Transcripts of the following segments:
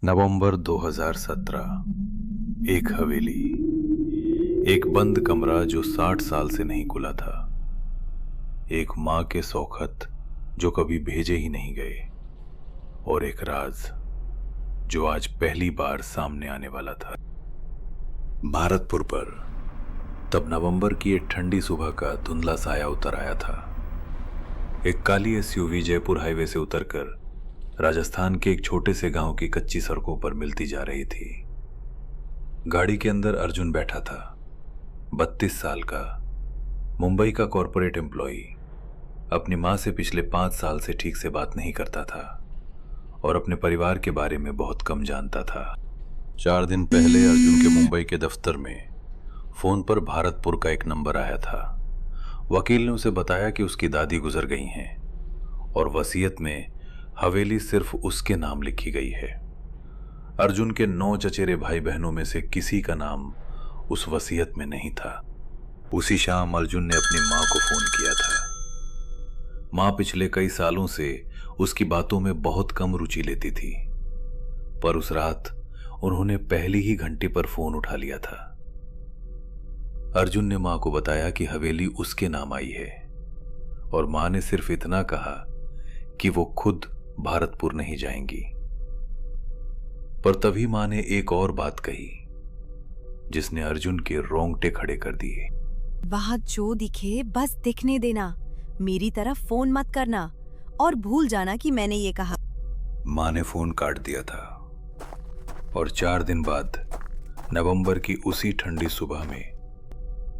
नवंबर 2017। एक हवेली, एक बंद कमरा जो 60 साल से नहीं खुला था, एक मां के सौखत जो कभी भेजे ही नहीं गए, और एक राज जो आज पहली बार सामने आने वाला था। भारतपुर पर तब नवंबर की एक ठंडी सुबह का धुंधला साया उतर आया था। एक काली एसयूवी जयपुर हाईवे से उतरकर राजस्थान के एक छोटे से गांव की कच्ची सड़कों पर मिलती जा रही थी। गाड़ी के अंदर अर्जुन बैठा था, 32 साल का, मुंबई का कॉरपोरेट एम्प्लॉई। अपनी मां से पिछले 5 साल से ठीक से बात नहीं करता था और अपने परिवार के बारे में बहुत कम जानता था। 4 दिन पहले अर्जुन के मुंबई के दफ्तर में फोन पर भारतपुर का एक नंबर आया था। वकील ने उसे बताया कि उसकी दादी गुजर गई हैं और वसीयत में हवेली सिर्फ उसके नाम लिखी गई है। अर्जुन के 9 चचेरे भाई बहनों में से किसी का नाम उस वसीयत में नहीं था। उसी शाम अर्जुन ने अपनी मां को फोन किया था। मां पिछले कई सालों से उसकी बातों में बहुत कम रुचि लेती थी, पर उस रात उन्होंने पहली ही घंटे पर फोन उठा लिया था। अर्जुन ने मां को बताया कि हवेली उसके नाम आई है और मां ने सिर्फ इतना कहा कि वो खुद भारतपुर नहीं जाएंगी। पर तभी मां ने एक और बात कही जिसने अर्जुन के रोंगटे खड़े कर दिए। वहां जो दिखे बस दिखने देना, मेरी तरफ फोन मत करना और भूल जाना कि मैंने ये कहा। मां ने फोन काट दिया था और 4 दिन बाद नवंबर की उसी ठंडी सुबह में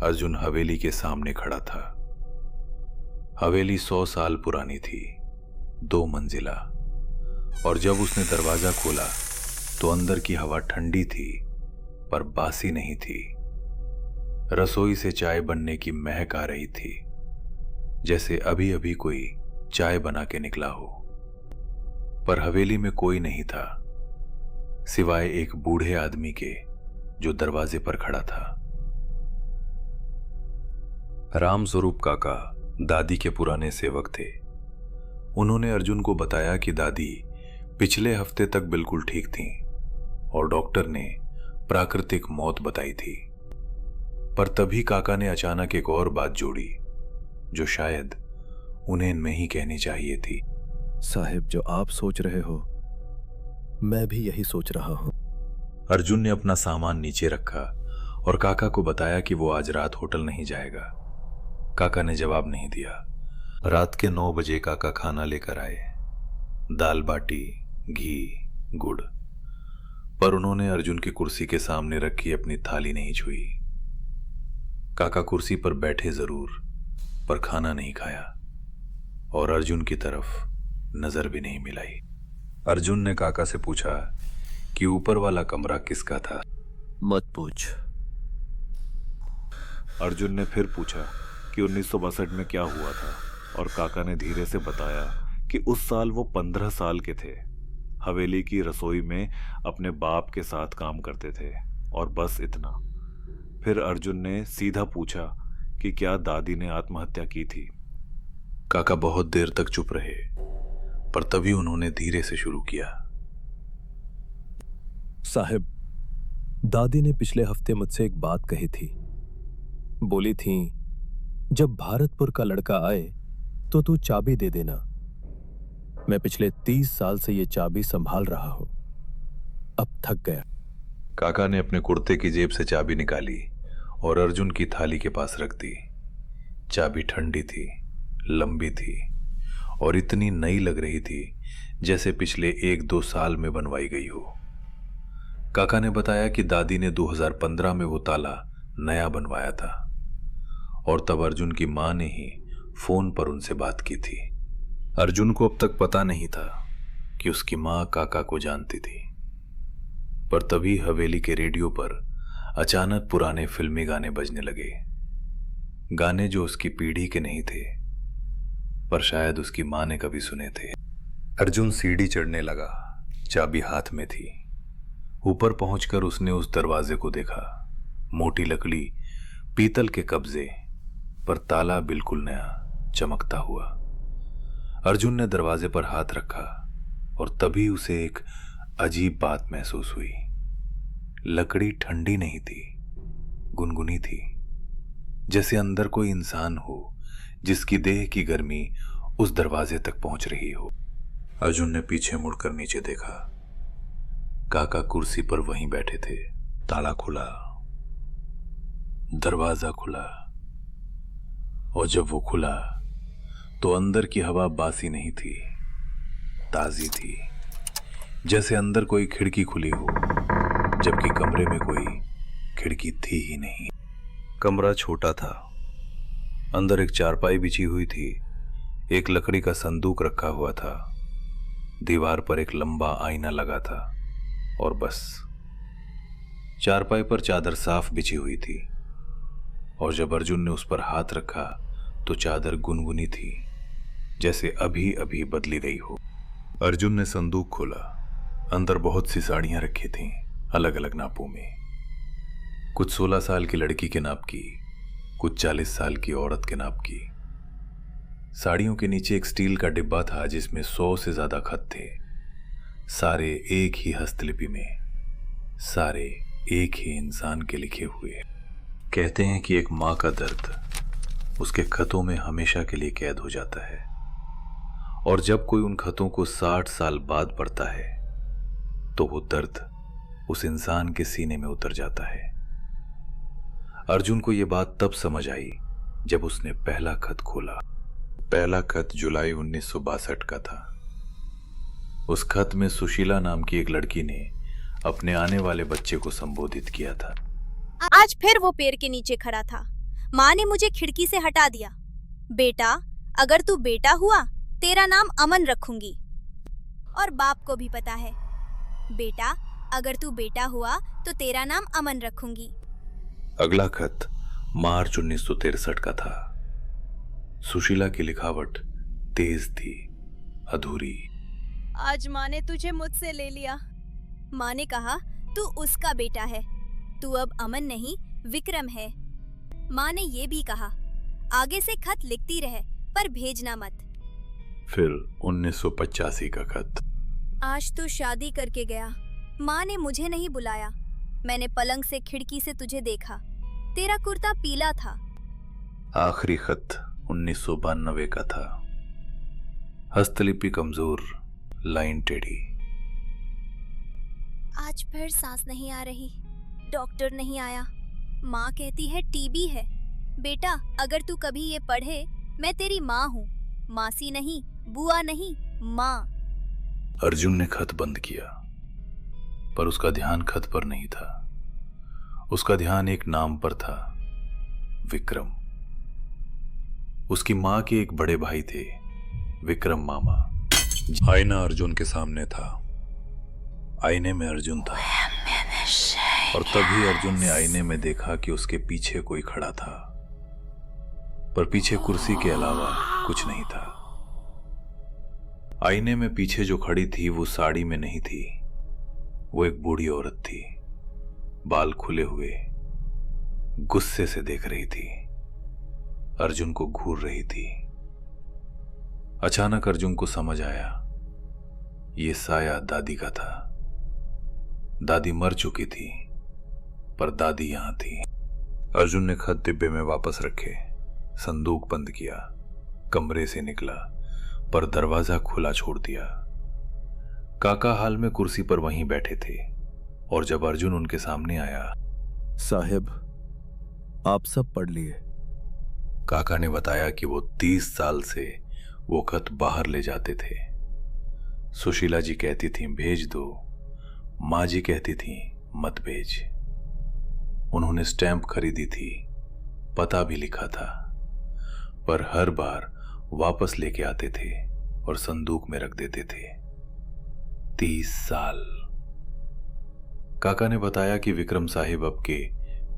अर्जुन हवेली के सामने खड़ा था। हवेली 100 साल पुरानी थी, 2 मंजिला, और जब उसने दरवाजा खोला तो अंदर की हवा ठंडी थी पर बासी नहीं थी। रसोई से चाय बनने की महक आ रही थी, जैसे अभी अभी कोई चाय बना के निकला हो। पर हवेली में कोई नहीं था सिवाय एक बूढ़े आदमी के जो दरवाजे पर खड़ा था। राम स्वरूप काका दादी के पुराने सेवक थे। उन्होंने अर्जुन को बताया कि दादी पिछले हफ्ते तक बिल्कुल ठीक थीं और डॉक्टर ने प्राकृतिक मौत बताई थी। पर तभी काका ने अचानक एक और बात जोड़ी जो शायद उन्हें में ही कहनी चाहिए थी। साहिब, जो आप सोच रहे हो मैं भी यही सोच रहा हूं। अर्जुन ने अपना सामान नीचे रखा और काका को बताया कि वो आज रात होटल नहीं जाएगा। काका ने जवाब नहीं दिया। रात के 9 बजे काका खाना लेकर आए, दाल बाटी, घी, गुड़। पर उन्होंने अर्जुन की कुर्सी के सामने रखी अपनी थाली नहीं छुई। काका कुर्सी पर बैठे जरूर, पर खाना नहीं खाया और अर्जुन की तरफ नजर भी नहीं मिलाई। अर्जुन ने काका से पूछा कि ऊपर वाला कमरा किसका था। मत पूछ। अर्जुन ने फिर पूछा कि 1962 में क्या हुआ था और काका ने धीरे से बताया कि उस साल वो 15 साल के थे। हवेली की रसोई में अपने बाप के साथ काम करते थे और बस इतना। फिर अर्जुन ने सीधा पूछा कि क्या दादी ने आत्महत्या की थी। काका बहुत देर तक चुप रहे, पर तभी उन्होंने धीरे से शुरू किया। साहिब, दादी ने पिछले हफ्ते मुझसे एक बात कही थी। बोली थी, जब भारतपुर का लड़का आए तो तू चाबी दे देना। मैं पिछले 30 साल से ये चाबी संभाल रहा हूं, अब थक गया। काका ने अपने कुर्ते की जेब से चाबी निकाली और अर्जुन की थाली के पास रख दी। चाबी ठंडी थी, लंबी थी और इतनी नई लग रही थी जैसे पिछले 1-2 साल में बनवाई गई हो। काका ने बताया कि दादी ने 2015 में वो ताला नया बनवाया था और तब अर्जुन की मां ने ही फोन पर उनसे बात की थी। अर्जुन को अब तक पता नहीं था कि उसकी मां काका को जानती थी। पर तभी हवेली के रेडियो पर अचानक पुराने फिल्मी गाने बजने लगे। गाने जो उसकी पीढ़ी के नहीं थे, पर शायद उसकी मां ने कभी सुने थे। अर्जुन सीढ़ी चढ़ने लगा, चाबी हाथ में थी। ऊपर पहुंचकर उसने उस दरवाजे को देखा। मोटी लकड़ी, पीतल के कब्जे, पर ताला बिल्कुल नया, चमकता हुआ। अर्जुन ने दरवाजे पर हाथ रखा और तभी उसे एक अजीब बात महसूस हुई। लकड़ी ठंडी नहीं थी, गुनगुनी थी, जैसे अंदर कोई इंसान हो जिसकी देह की गर्मी उस दरवाजे तक पहुंच रही हो। अर्जुन ने पीछे मुड़कर नीचे देखा। काका कुर्सी पर वहीं बैठे थे। ताला खुला, दरवाजा खुला, और जब वो खुला तो अंदर की हवा बासी नहीं थी, ताजी थी, जैसे अंदर कोई खिड़की खुली हो, जबकि कमरे में कोई खिड़की थी ही नहीं। कमरा छोटा था। अंदर एक चारपाई बिछी हुई थी, एक लकड़ी का संदूक रखा हुआ था, दीवार पर एक लंबा आईना लगा था, और बस। चारपाई पर चादर साफ बिछी हुई थी, और जब अर्जुन ने उस पर हाथ रखा तो चादर गुनगुनी थी, जैसे अभी अभी बदली गई हो। अर्जुन ने संदूक खोला। अंदर बहुत सी साड़ियां रखी थीं, अलग अलग नापों में। कुछ 16 साल की लड़की के नाप की, कुछ 40 साल की औरत के नाप की। साड़ियों के नीचे एक स्टील का डिब्बा था जिसमें 100 से ज्यादा खत थे, सारे एक ही हस्तलिपि में, सारे एक ही इंसान के लिखे हुए। कहते हैं कि एक माँ का दर्द उसके खतों में हमेशा के लिए कैद हो जाता है, और जब कोई उन खतों को 60 साल बाद पढ़ता है तो वो दर्द उस इंसान के सीने में उतर जाता है। अर्जुन को यह बात तब समझ आई जब उसने पहला खत खोला। पहला खत जुलाई 1962 का था। उस खत में सुशीला नाम की एक लड़की ने अपने आने वाले बच्चे को संबोधित किया था। आज फिर वो पेड़ के नीचे खड़ा था। माँ ने मुझे खिड़की से हटा दिया। बेटा, अगर तू बेटा हुआ तेरा नाम अमन रखूंगी। और बाप को भी पता है, बेटा अगर तू बेटा हुआ तो तेरा नाम अमन रखूंगी। अगला खत मार्च 1963 का था। सुशीला की लिखावट तेज थी, अधूरी। आज माँ ने तुझे मुझसे ले लिया। माँ ने कहा तू उसका बेटा है, तू अब अमन नहीं विक्रम है। माँ ने ये भी कहा आगे से खत लिखती रहे पर भेजना मत। फिर 1985 का खत। आज तू शादी करके गया। माँ ने मुझे नहीं बुलाया। मैंने पलंग से खिड़की से तुझे देखा। तेरा कुर्ता पीला था। आखिरी खत 1992 का था। हस्तलिपि कमजोर, लाइन टेढ़ी। आज फिर सांस नहीं आ रही। डॉक्टर नहीं आया। माँ कहती है टीबी है। बेटा अगर तू कभी ये पढ़े, मैं तेरी माँ हूँ, मासी नहीं, बुआ नहीं, माँ। अर्जुन ने खत बंद किया, पर उसका ध्यान खत पर नहीं था। उसका ध्यान एक नाम पर था, विक्रम। उसकी माँ के एक बड़े भाई थे, विक्रम मामा। आईना अर्जुन के सामने था। आईने में अर्जुन था, और तभी अर्जुन ने आईने में देखा कि उसके पीछे कोई खड़ा था, पर पीछे कुर्सी के अलावा कुछ नहीं था। आईने में पीछे जो खड़ी थी वो साड़ी में नहीं थी, वो एक बूढ़ी औरत थी, बाल खुले हुए, गुस्से से देख रही थी, अर्जुन को घूर रही थी। अचानक अर्जुन को समझ आया, ये साया दादी का था। दादी मर चुकी थी, पर दादी यहां थी। अर्जुन ने खत डिब्बे में वापस रखे, संदूक बंद किया, कमरे से निकला, पर दरवाजा खुला छोड़ दिया। काका हाल में कुर्सी पर वहीं बैठे थे, और जब अर्जुन उनके सामने आया, साहेब, आप सब पढ़ लिए। काका ने बताया कि वो 30 साल से वो खत बाहर ले जाते थे। सुशीला जी कहती थी भेज दो, माँ जी कहती थी मत भेज। उन्होंने स्टैंप खरीदी थी, पता भी लिखा था, पर हर बार वापस लेके आते थे और संदूक में रख देते थे। 30 साल। काका ने बताया कि विक्रम साहिब अब के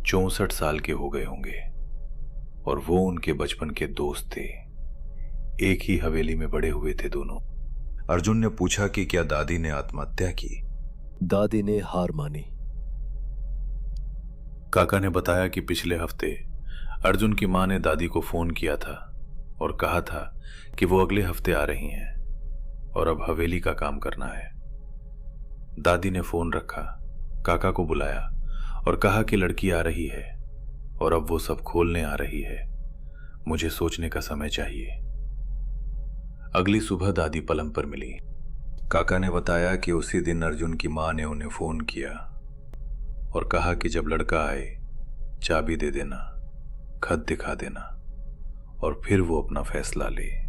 64 साल के हो गए होंगे, और वो उनके बचपन के दोस्त थे। एक ही हवेली में बड़े हुए थे दोनों। अर्जुन ने पूछा कि क्या दादी ने आत्महत्या की। दादी ने हार मानी। काका ने बताया कि पिछले हफ्ते अर्जुन की मां ने दादी को फोन किया था और कहा था कि वो अगले हफ्ते आ रही हैं और अब हवेली का काम करना है। दादी ने फोन रखा, काका को बुलाया और कहा कि लड़की आ रही है और अब वो सब खोलने आ रही है। मुझे सोचने का समय चाहिए। अगली सुबह दादी पलंग पर मिली। काका ने बताया कि उसी दिन अर्जुन की मां ने उन्हें फोन किया और कहा कि जब लड़का आए चाबी दे देना, खत दिखा देना और फिर वो अपना फैसला ले।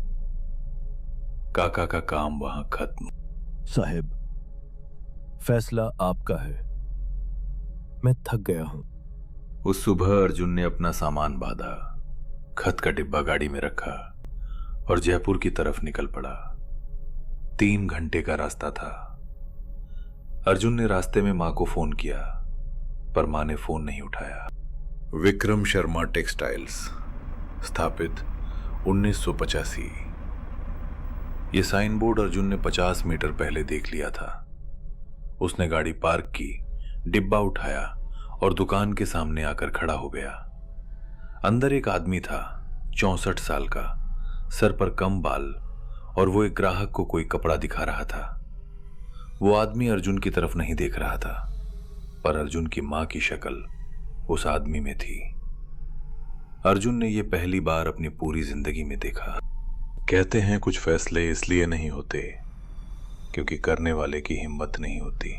काका का काम वहां खत्म। साहब, फैसला आपका है। मैं थक गया हूं। उस सुबह अर्जुन ने अपना सामान बांधा, खत का डिब्बा गाड़ी में रखा और जयपुर की तरफ निकल पड़ा। 3 घंटे का रास्ता था। अर्जुन ने रास्ते में मां को फोन किया, पर मां ने फोन नहीं उठाया। विक्रम शर्मा टेक्सटाइल्स, स्थापित 1985। ये साइन बोर्ड अर्जुन ने 50 मीटर पहले देख लिया था। उसने गाड़ी पार्क की, डिब्बा उठाया और दुकान के सामने आकर खड़ा हो गया। अंदर एक आदमी था, 64 साल का, सर पर कम बाल, और वो एक ग्राहक को कोई कपड़ा दिखा रहा था। वो आदमी अर्जुन की तरफ नहीं देख रहा था, पर अर्जुन की मां की शक्ल उस आदमी में थी। अर्जुन ने यह पहली बार अपनी पूरी जिंदगी में देखा। कहते हैं कुछ फैसले इसलिए नहीं होते क्योंकि करने वाले की हिम्मत नहीं होती।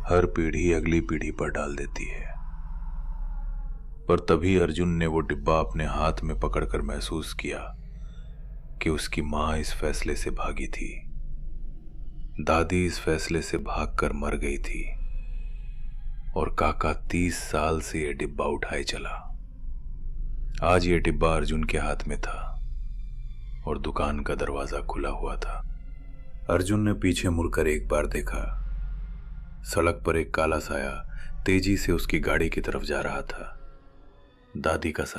हर पीढ़ी अगली पीढ़ी पर डाल देती है। पर तभी अर्जुन ने वो डिब्बा अपने हाथ में पकड़कर महसूस किया कि उसकी मां इस फैसले से भागी थी। दादी इस फैसले से भागकर मर गई थी और काका 30 साल से यह डिब्बा उठाए चला। आज ये डिब्बा अर्जुन के हाथ में था और दुकान का दरवाजा खुला हुआ था। अर्जुन ने पीछे मुड़कर एक बार देखा। सड़क पर एक काला साया तेजी से उसकी गाड़ी की तरफ जा रहा था। दादी का